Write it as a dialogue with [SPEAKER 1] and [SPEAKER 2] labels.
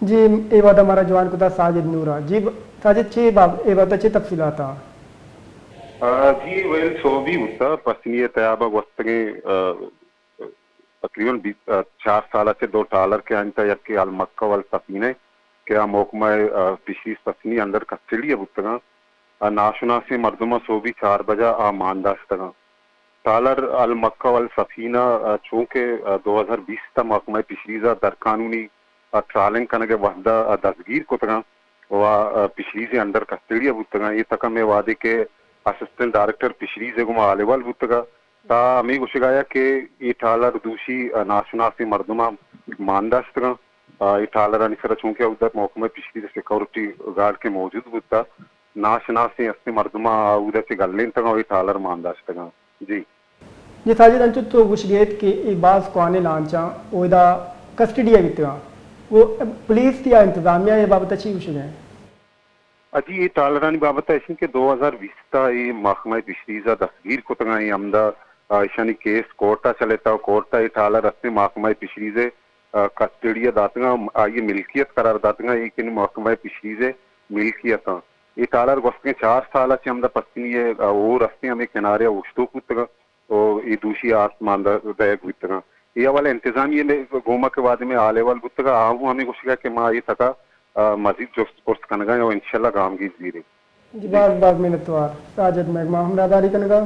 [SPEAKER 1] जी ये बात हमारा जवान कुदा साजिद नूरा जी साजिद ची बाब ये बात अच्छी तफसीलात आ
[SPEAKER 2] जी वेल सो भी होता पसनीय तयाबा वस्तगे तकरीबन 4 साल से $2 के अंत यक्के अल मक्का वल सफीने क्या मोकमा पिछली सफनी अंदर कस्टडी बुतगा नाशुना से मर्दमा सो भी 4 बजा मानदाश्तगा टालर अल मक्का वल सफीना चूंकि 2020 तक महकमा पिछलीजा दर कानूनी ट्रालिंग कनगे वहदा दसगीर कुतगा व पिछली से अंदर कस्टडी बुतगा ये तक में वादे के असिस्टेंट डायरेक्टर पिछली से गुमा आलेवाल बुतगा ता हमें गुशगाया के ये टालर दूसरी नाशुना से मर्दमा मानदाश्तगा ये टालर अनिसर चूंकि उधर महकमा पिछली सिक्योरिटी गार्ड के मौजूद बुता नाशना से अस्ते मर्दमा उधर से गल्लें तक ये टालर मानदाश्तगा जी
[SPEAKER 1] जी साजिद अंचु तो गुशगेत की इबाज कवाने लांचा ओदा कस्टडी है बितगा वो पुलिस या इंतजामिया ये बाबत अच्छी गुशगे
[SPEAKER 2] अजी ये टालरानी बाबत ऐसी कि 2020 ता ये महकमा पिछलीजा दसगीर को तंगा ये अमदा ईशानी केस कोर्टा चलेता कोर्टा ये टालर अस्ते महकमा पिछलीजे कस्टडी दातगा ये मिल्कियत करार दातगा ये कि महकमा पिछलीजे मिल्कियत ये टालर वस्ते 4 साल से अमदा पत्नी ये वो रस्ते हमें किनारे उश्तो कुतगा तो ये दूसरी आसमान दयक बुतगा ये वाला इंतजाम ये गोमा के बाद में आले वाल बुतगा आहू हमें कुछ कि माँ ये तका मजीद जो कोर्स कनगा इंशाल्लाह गाम की जीरे
[SPEAKER 1] जी बाग बाग मिनतवार साजिद महकमा हमरादारी कनगा